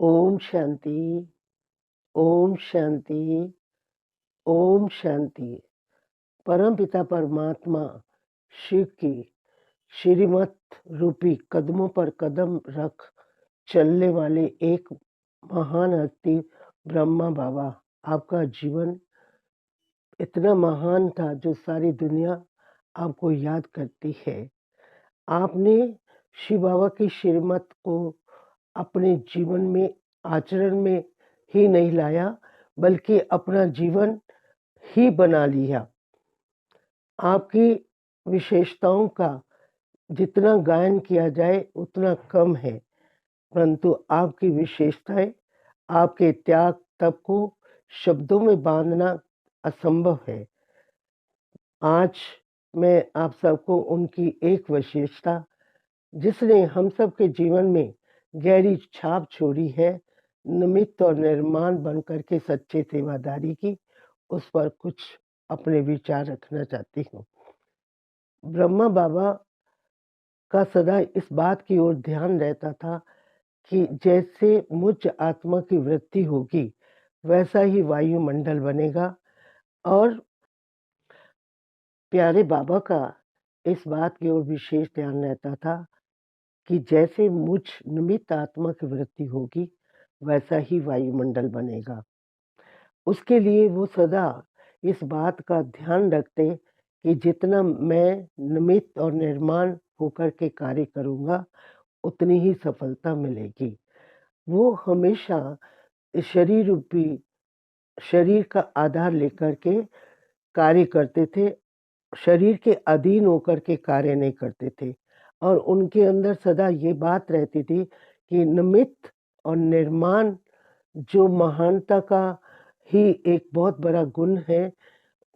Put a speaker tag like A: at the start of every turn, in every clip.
A: ओम शांति, ओम शांति, ओम शांति। परमपिता परमात्मा शिव की श्रीमत रूपी कदमों पर कदम रख चलने वाले एक महान हस्ती ब्रह्मा बाबा, आपका जीवन इतना महान था जो सारी दुनिया आपको याद करती है। आपने शिव बाबा की श्रीमत को अपने जीवन में आचरण में ही नहीं लाया, बल्कि अपना जीवन ही बना लिया। आपकी विशेषताओं का जितना गायन किया जाए उतना कम है, परंतु आपकी विशेषताएं, आपके त्याग तप को शब्दों में बांधना असंभव है। आज मैं आप सबको उनकी एक विशेषता, जिसने हम सबके जीवन में गहरी छाप छोड़ी है, निमित्त और निर्माण बनकर के सच्चे सेवादारी की, उस पर कुछ अपने विचार रखना चाहती हूँ। ब्रह्मा बाबा का सदा इस बात की ओर ध्यान रहता था कि जैसे मुझ आत्मा की वृद्धि होगी, वैसा ही वायुमंडल बनेगा। और प्यारे बाबा का इस बात की ओर विशेष ध्यान रहता था कि जैसे मुझ निमित्त आत्मा की वृद्धि होगी, वैसा ही वायुमंडल बनेगा। उसके लिए वो सदा इस बात का ध्यान रखते कि जितना मैं निमित्त और निर्माण होकर के कार्य करूँगा, उतनी ही सफलता मिलेगी। वो हमेशा शरीर रूपी शरीर का आधार लेकर के कार्य करते थे, शरीर के अधीन होकर के कार्य नहीं करते थे। और उनके अंदर सदा ये बात रहती थी कि निमित्त और निर्माण जो महानता का ही एक बहुत बड़ा गुण है,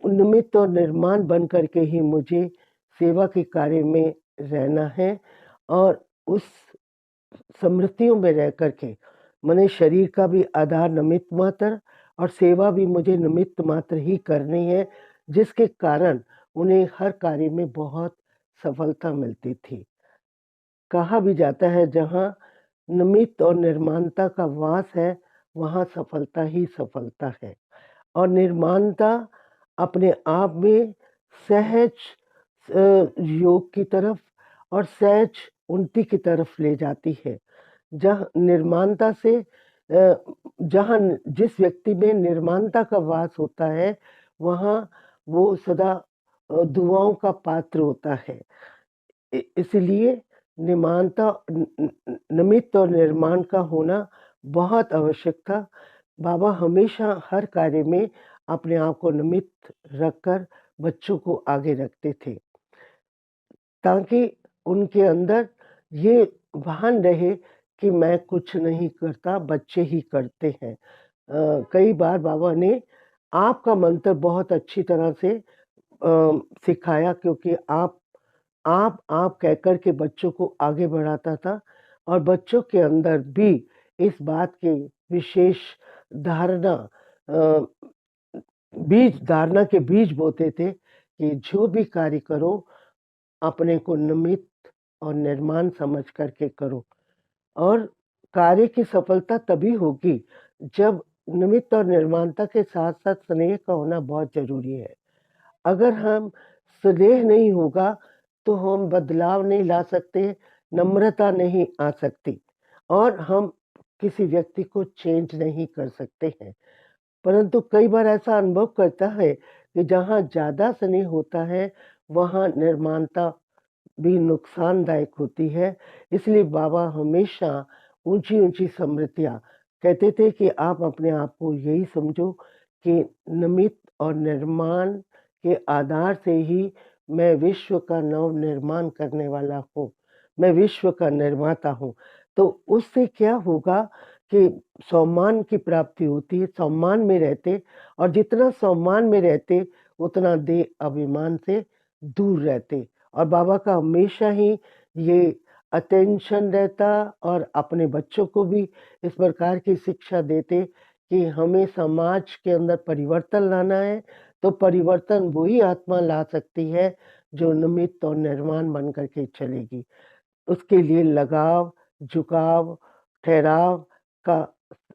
A: निमित्त और निर्माण बन करके ही मुझे सेवा के कार्य में रहना है। और उस स्मृतियों में रह करके मैंने शरीर का भी आधार निमित्त मात्र और सेवा भी मुझे निमित्त मात्र ही करनी है, जिसके कारण उन्हें हर कार्य में बहुत सफलता मिलती थी। कहा भी जाता है, जहाँ निमित्त और निर्माणता का वास है, वहाँ सफलता ही सफलता है। और निर्माणता अपने आप में सहज योग की तरफ और सहज उन्नति की तरफ ले जाती है। जहाँ निर्माणता से जहाँ जिस व्यक्ति में निर्माणता का वास होता है, वहाँ वो सदा दुआओं का पात्र होता है। इसलिए निमित्त और निर्माण का होना बहुत आवश्यक था। बाबा हमेशा हर कार्य में अपने आप को निमित्त रखकर बच्चों को आगे रखते थे, ताकि उनके अंदर ये भान रहे कि मैं कुछ नहीं करता, बच्चे ही करते हैं। कई बार बाबा ने आपका मंत्र बहुत अच्छी तरह से सिखाया, क्योंकि आप कहकर के बच्चों को आगे बढ़ाता था और बच्चों के अंदर भी इस बात की विशेष धारणा धारणा के बीज बोते थे कि जो भी कार्य करो, अपने को निमित्त और निर्माण समझ करके करो। और कार्य की सफलता तभी होगी जब निमित्त और निर्माणता के साथ साथ स्नेह का होना बहुत जरूरी है। अगर हम स्नेह नहीं होगा तो हम बदलाव नहीं ला सकते, नम्रता नहीं आ सकती और हम किसी व्यक्ति को चेंज नहीं कर सकते हैं। परंतु कई बार ऐसा अनुभव करता है कि जहाँ ज्यादा स्नेह होता है, वहाँ निर्माणता भी नुकसानदायक होती है। इसलिए बाबा हमेशा ऊंची ऊंची स्मृतियाँ कहते थे कि आप अपने आप को यही समझो कि निमित्त और निर्माण के आधार से ही मैं विश्व का नव निर्माण करने वाला हूँ, मैं विश्व का निर्माता हूँ। तो उससे क्या होगा कि सम्मान की प्राप्ति होती है, सम्मान में रहते, और जितना सम्मान में रहते उतना देह अभिमान से दूर रहते। और बाबा का हमेशा ही ये अटेंशन रहता और अपने बच्चों को भी इस प्रकार की शिक्षा देते कि हमें समाज के अंदर परिवर्तन लाना है, तो परिवर्तन वही आत्मा ला सकती है जो निमित्त और निर्माण बन करके चलेगी। उसके लिए लगाव, झुकाव, ठहराव का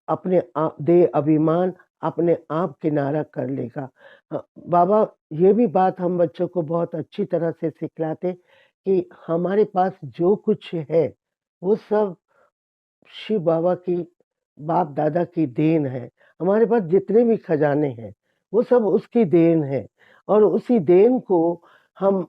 A: अपने आप देह अभिमान अपने आप किनारा कर लेगा। बाबा ये भी बात हम बच्चों को बहुत अच्छी तरह से सिखलाते कि हमारे पास जो कुछ है वो सब शिव बाबा की बाप दादा की देन है। हमारे पास जितने भी खजाने हैं वो सब उसकी देन है और उसी देन को हम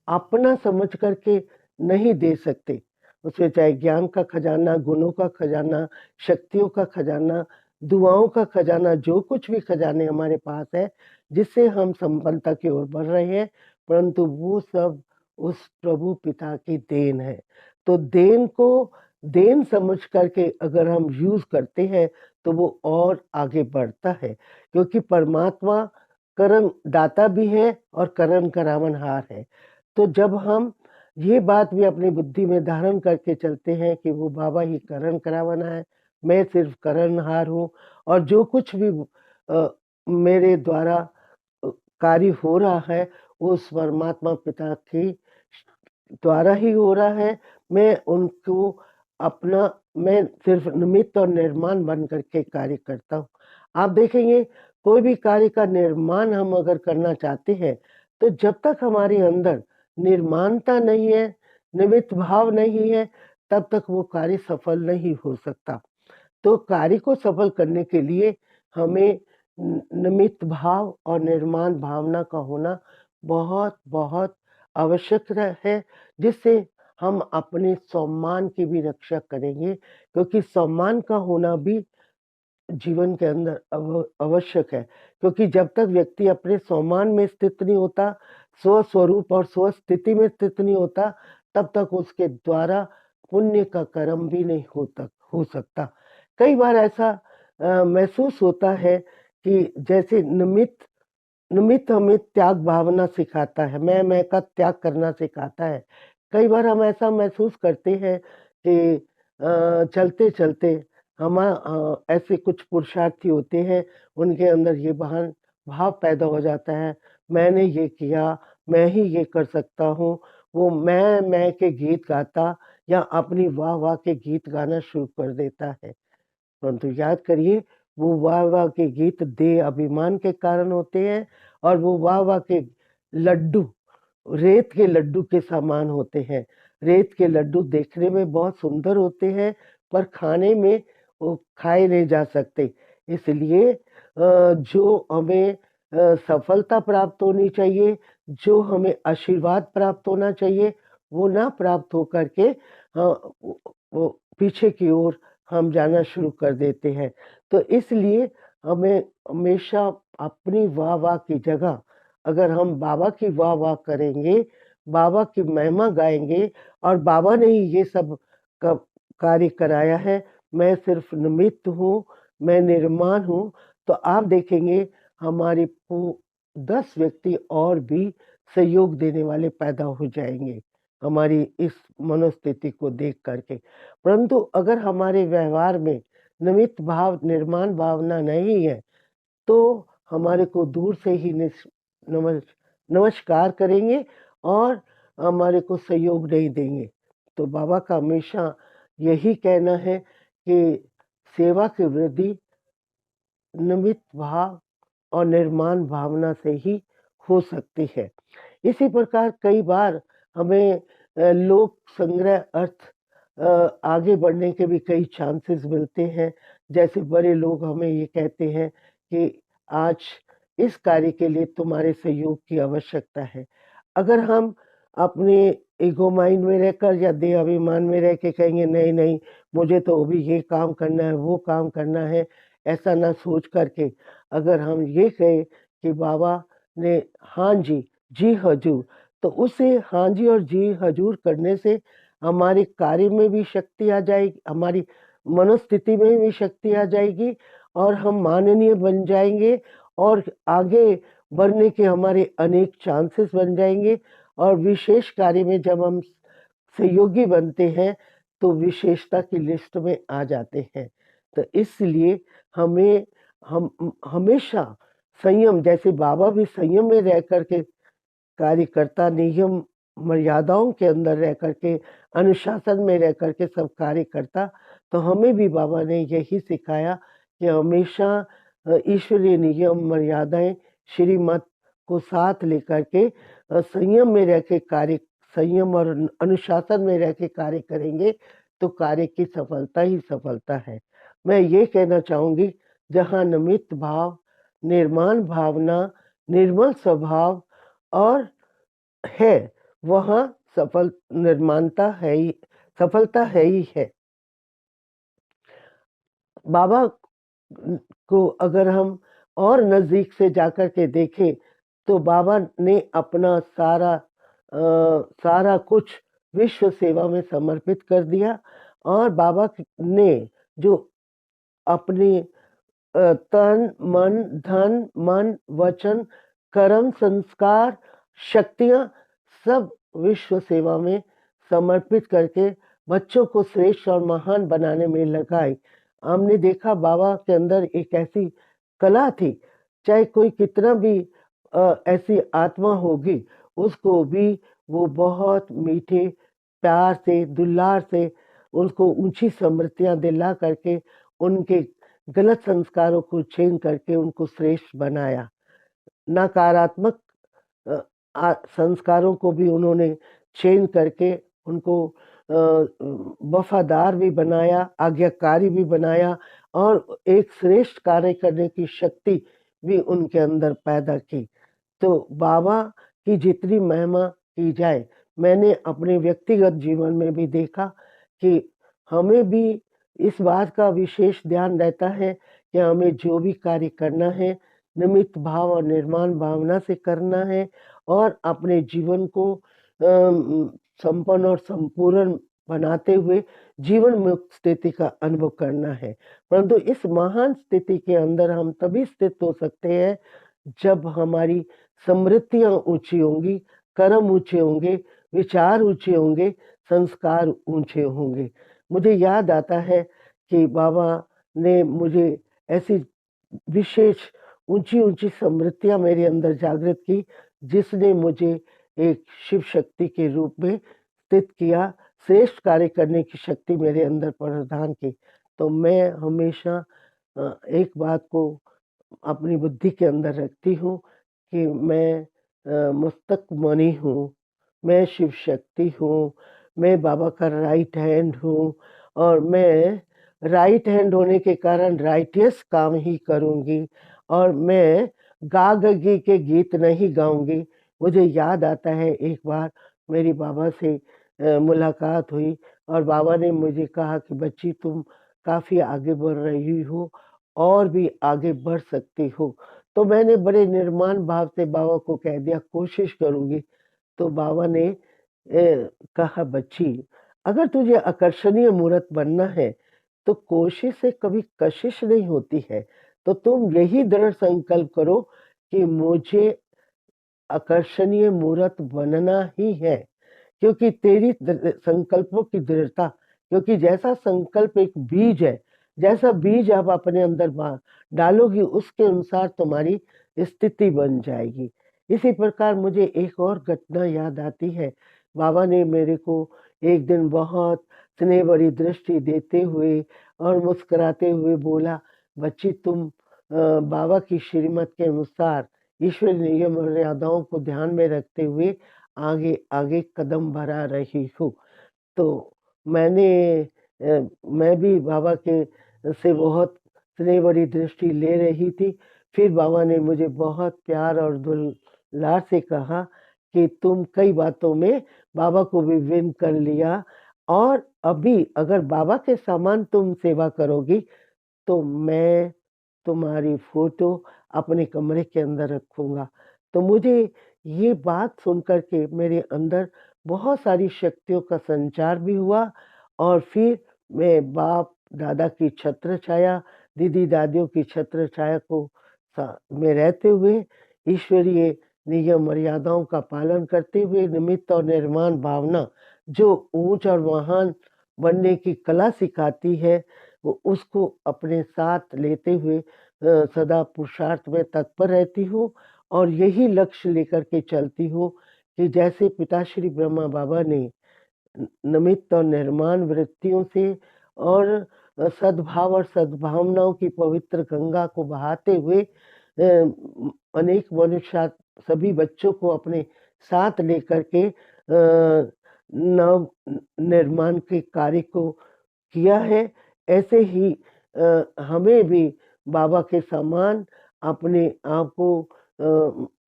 A: अपना समझ करके नहीं दे सकते। उसमें चाहे ज्ञान का खजाना, गुणों का खजाना, शक्तियों का खजाना, दुआओं का खजाना, जो कुछ भी खजाने हमारे पास है जिससे हम संपन्नता की ओर बढ़ रहे हैं, परंतु वो सब उस प्रभु पिता की देन है। तो देन को देन समझ करके अगर हम यूज करते हैं तो वो और आगे बढ़ता है, क्योंकि परमात्मा करण दाता भी है और करण करावनहार है। तो जब हम ये बात भी अपनी बुद्धि में धारण करके चलते हैं कि वो बाबा ही करण करावना है, मैं सिर्फ करणहार हूँ और जो कुछ भी मेरे द्वारा कार्य हो रहा है वो उस परमात्मा पिता की द्वारा ही हो रहा है। मैं उनको अपना मैं सिर्फ निमित्त और निर्माण बन करके कार्य करता हूँ। आप देखेंगे कोई भी कार्य का निर्माण हम अगर करना चाहते हैं तो जब तक हमारे अंदर निर्माणता नहीं है, निमित्त भाव नहीं है, तब तक वो कार्य सफल नहीं हो सकता। तो कार्य को सफल करने के लिए हमें निमित्त भाव और निर्माण भावना का होना बहुत बहुत आवश्यक है, जिससे हम अपने सम्मान की भी रक्षा करेंगे, क्योंकि सम्मान का होना भी जीवन के अंदर आवश्यक है। क्योंकि जब तक व्यक्ति अपने सम्मान में स्थित नहीं होता, स्वस्वरूप और स्वस्थिति में स्थित नहीं होता, तब तक उसके द्वारा पुण्य का कर्म भी नहीं हो सकता। कई बार ऐसा महसूस होता है कि जैसे निमित्त निमित्त हमें त्याग भावना सिखाता है, मैं का त्याग करना सिखाता है। कई बार हम ऐसा महसूस करते हैं कि चलते चलते हम ऐसे कुछ पुरुषार्थी होते हैं, उनके अंदर ये बहन भाव पैदा हो जाता है, मैंने ये किया, मैं ही ये कर सकता हूँ। वो मैं के गीत गाता या अपनी वाह वाह के गीत गाना शुरू कर देता है। परंतु याद करिए वो वाह वाह के गीत देह अभिमान के कारण होते हैं और वो वाह वाह के लड्डू रेत के लड्डू के समान होते हैं। रेत के लड्डू देखने में बहुत सुंदर होते हैं पर खाने में वो खाए नहीं जा सकते। इसलिए जो हमें सफलता प्राप्त होनी चाहिए, जो हमें आशीर्वाद प्राप्त होना चाहिए, वो ना प्राप्त हो करके वो पीछे की ओर हम जाना शुरू कर देते हैं। तो इसलिए हमें हमेशा अपनी वाह वाह की जगह अगर हम बाबा की वाह वाह करेंगे, बाबा की महिमा गाएंगे और बाबा ने ही ये सब कार्य कराया है, मैं सिर्फ निमित्त हूँ, मैं निर्माण हूँ, तो आप देखेंगे हमारे 10 व्यक्ति और भी सहयोग देने वाले पैदा हो जाएंगे हमारी इस मनोस्थिति को देख करके। परंतु अगर हमारे व्यवहार में निमित्त भाव निर्माण भावना नहीं है तो हमारे को दूर से ही नमस्कार करेंगे और हमारे को सहयोग नहीं देंगे। तो बाबा का हमेशा यही कहना है कि सेवा की वृद्धि निमित्त भाव और निर्माण भावना से ही हो सकती है। इसी प्रकार कई बार हमें लोक संग्रह अर्थ आगे बढ़ने के भी कई चांसेस मिलते हैं। जैसे बड़े लोग हमें ये कहते हैं कि आज इस कार्य के लिए तुम्हारे सहयोग की आवश्यकता है। अगर हम अपने ईगो माइंड में रहकर या देह अभिमान में रह के कहेंगे नहीं नहीं मुझे तो अभी ये काम करना है, वो काम करना है, ऐसा ना सोच करके अगर हम ये कहें कि बाबा ने हाँ जी, जी हजूर, तो उसे हाँ जी और जी हजूर करने से हमारे कार्य में भी शक्ति आ जाएगी, हमारी मनोस्थिति में भी शक्ति आ जाएगी और हम माननीय बन जाएंगे और आगे बढ़ने के हमारे अनेक चांसेस बन जाएंगे। और विशेष कार्य में जब हम सहयोगी बनते हैं तो विशेषता की लिस्ट में आ जाते हैं। तो इसलिए हमें हम हमेशा संयम, जैसे बाबा भी संयम में रह करके कार्यकर्ता नियम मर्यादाओं के अंदर रह करके, अनुशासन में रह करके सब कार्य करता, तो हमें भी बाबा ने यही सिखाया कि हमेशा ईश्वरीय नियम, मर्यादाएं, श्रीमत को साथ लेकर के संयम में रह के कार्य, संयम और अनुशासन में रह के कार्य करेंगे तो कार्य की सफलता ही सफलता है। मैं ये कहना चाहूंगी, जहाँ नमित भाव, निर्माण भावना, निर्मल स्वभाव और है, वहाँ सफल निर्माणता है ही, सफलता है ही है। बाबा को अगर हम और नजदीक से जाकर के देखें तो बाबा ने अपना सारा कुछ विश्व सेवा में समर्पित कर दिया, और बाबा ने जो अपने तन, मन, धन, मन, वचन, कर्म, संस्कार, शक्तियां सब विश्व सेवा में समर्पित करके बच्चों को श्रेष्ठ और महान बनाने में लगाई। हमने देखा बाबा के अंदर एक ऐसी कला थी, चाहे कोई कितना भी ऐसी आत्मा होगी, उसको भी वो बहुत मीठे प्यार से, दुलार से उसको ऊंची स्मृतियां दिला करके उनके गलत संस्कारों को छीन करके उनको श्रेष्ठ बनाया। नकारात्मक संस्कारों को भी उन्होंने छीन करके उनको वफादार भी बनाया, आज्ञाकारी भी बनाया, और एक श्रेष्ठ कार्य करने की शक्ति भी उनके अंदर पैदा की। तो बाबा की जितनी महिमा की जाए, मैंने अपने व्यक्तिगत जीवन में भी देखा कि हमें भी इस बात का विशेष ध्यान रहता है कि हमें जो भी कार्य करना है निमित्त भाव और निर्माण भावना से करना है, और अपने जीवन को संपन्न और संपूर्ण बनाते हुए जीवन मुक्त स्थिति का अनुभव करना है। परंतु इस महान स्थिति के अंदर हम तभी स्थित हो सकते हैं जब हमारी समृद्धियां ऊंची होंगी, कर्म ऊंचे होंगे, विचार ऊंचे होंगे, संस्कार ऊंचे होंगे। मुझे याद आता है कि बाबा ने मुझे ऐसी विशेष ऊंची ऊंची समृद्धियां मेरे अंदर जागृत की, जिसने मुझे एक शिव शक्ति के रूप में स्थित किया, श्रेष्ठ कार्य करने की शक्ति मेरे अंदर प्रदान की। तो मैं हमेशा एक बात को अपनी बुद्धि के अंदर रखती हूँ कि मैं मस्तक मणि हूँ, मैं शिव शक्ति हूँ, मैं बाबा का राइट हैंड हूँ, और मैं राइट हैंड होने के कारण राइटियस काम ही करूँगी, और मैं गा गी के गीत नहीं गाऊंगी। मुझे याद आता है एक बार मेरी बाबा से मुलाकात हुई, और बाबा ने मुझे कहा कि बच्ची तुम काफ़ी आगे बढ़ रही हो, और भी आगे बढ़ सकती हो। तो मैंने बड़े निर्माण भाव से बाबा को कह दिया कोशिश करूंगी। तो बाबा ने कहा बच्ची, अगर तुझे आकर्षणीय मूर्त बनना है तो कोशिश से कभी कशिश नहीं होती है। तो तुम यही दृढ़ संकल्प करो कि मुझे आकर्षणीय मूर्त बनना ही है, क्योंकि तेरी संकल्पों की दृढ़ता, क्योंकि जैसा संकल्प एक बीज है, जैसा बीज आप अपने अंदर डालोगी उसके अनुसार तुम्हारी स्थिति बन जाएगी। इसी प्रकार मुझे एक और घटना याद आती है। बाबा ने मेरे को एक दिन बहुत स्नेह भरी दृष्टि देते हुए और मुस्कुराते हुए बोला, बच्ची तुम बाबा की श्रीमत के अनुसार ईश्वरी नियम मर्यादाओं को ध्यान में रखते हुए आगे आगे कदम बढ़ा रही हूँ। तो मैं भी बाबा के से बहुत स्नेह भरी दृष्टि ले रही थी। फिर बाबा ने मुझे बहुत प्यार और दुलार से कहा कि तुम कई बातों में बाबा को भी विन कर लिया, और अभी अगर बाबा के समान तुम सेवा करोगी तो मैं तुम्हारी फोटो अपने कमरे के अंदर रखूंगा। तो मुझे ये बात सुनकर के मेरे अंदर बहुत सारी शक्तियों का संचार भी हुआ, और फिर मैं बाप दादा की छत्र छाया, दीदी दादियों की छत्र छाया को में रहते हुए ईश्वरीय नियम मर्यादाओं का पालन करते हुए निमित्त और निर्माण भावना जो ऊंच और महान बनने की कला सिखाती है, वो उसको अपने साथ लेते हुए सदा पुरुषार्थ में तत्पर रहती हूँ, और यही लक्ष्य लेकर के चलती हूँ कि जैसे पिताश्री ब्रह्मा बाबा ने निमित्त और निर्माण वृत्तियों से और सद्भाव और सद्भावनाओं की पवित्र गंगा को बहाते हुए अनेक मनुष्य सभी बच्चों को अपने साथ लेकर के नव निर्माण के कार्य को किया है, ऐसे ही हमें भी बाबा के समान अपने आप को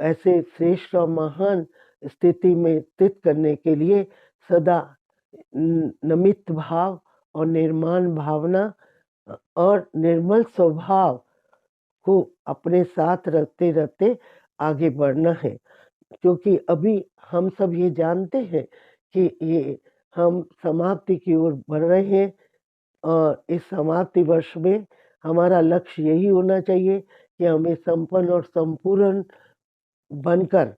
A: ऐसे श्रेष्ठ और महान स्थिति में स्थित करने के लिए सदा नमित भाव और निर्माण भावना और निर्मल स्वभाव को अपने साथ रखते रखते आगे बढ़ना है। क्योंकि अभी हम सब ये जानते हैं कि ये हम समाप्ति की ओर बढ़ रहे हैं और इस समाप्ति वर्ष में हमारा लक्ष्य यही होना चाहिए कि हमें संपन्न और संपूर्ण बनकर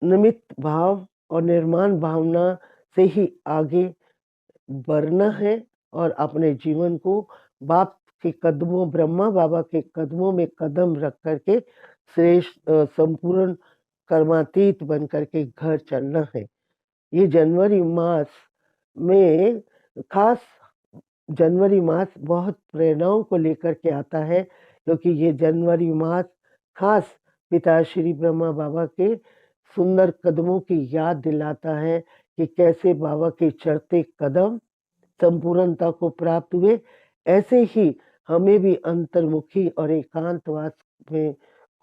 A: निमित्त भाव और निर्माण भावना से ही आगे बढ़ना है और अपने जीवन को बाप के कदमों ब्रह्मा बाबा के कदमों में कदम रख करके श्रेष्ठ संपूर्ण कर्मातीत बन करके घर चलना है। ये जनवरी मास में खास जनवरी मास बहुत प्रेरणाओं को लेकर के आता है, क्योंकि ये जनवरी मास खास पिता श्री ब्रह्मा बाबा के सुंदर कदमों की याद दिलाता है कि कैसे बाबा के चढ़ते कदम संपूर्णता को प्राप्त हुए। ऐसे ही हमें भी अंतर्मुखी और एकांतवास में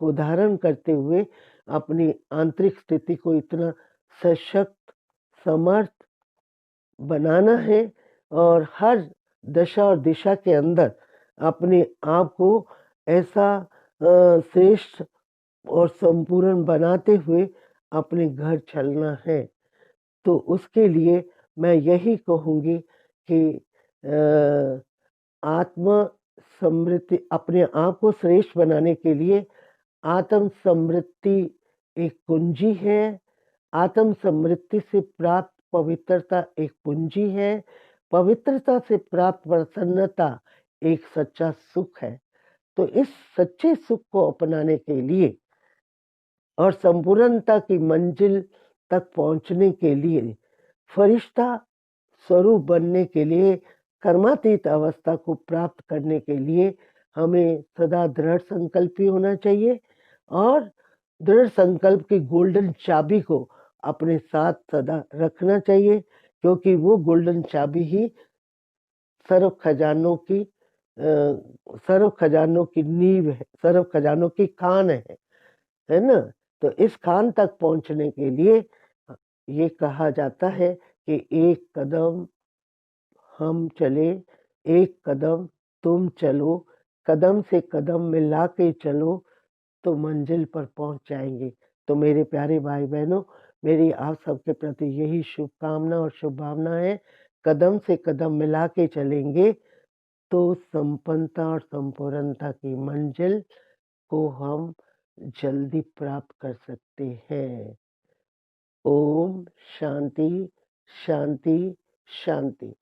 A: को धारण करते हुए अपनी आंतरिक स्थिति को इतना सशक्त समर्थ बनाना है और हर दशा और दिशा के अंदर अपने आप को ऐसा श्रेष्ठ और संपूर्ण बनाते हुए अपने घर चलना है। तो उसके लिए मैं यही कहूँगी कि आत्म समृद्धि अपने आप को श्रेष्ठ बनाने के लिए आत्म समृद्धि एक कुंजी है। आत्म समृद्धि से प्राप्त पवित्रता एक पूंजी है। पवित्रता से प्राप्त प्रसन्नता एक सच्चा सुख है। तो इस सच्चे सुख को अपनाने के लिए और संपूर्णता की मंजिल तक पहुंचने के लिए फरिश्ता स्वरूप बनने के लिए कर्मातीत अवस्था को प्राप्त करने के लिए हमें सदा दृढ़ संकल्पी होना चाहिए और दृढ़ संकल्प की गोल्डन चाबी को अपने साथ सदा रखना चाहिए, क्योंकि वो गोल्डन चाबी ही सर्व खजानों की नींव है, सर्व खजानों की खान है ना। तो इस खान तक पहुंचने के लिए ये कहा जाता है कि एक कदम हम चले, एक कदम तुम चलो, कदम से कदम मिला के चलो तो मंजिल पर पहुंच जाएंगे। तो मेरे प्यारे भाई बहनों, मेरी आप सबके प्रति यही शुभकामना और शुभ भावना है। कदम से कदम मिला के चलेंगे तो संपन्नता और संपूर्णता की मंजिल को हम जल्दी प्राप्त कर सकते हैं। ओम शांति शांति शांति।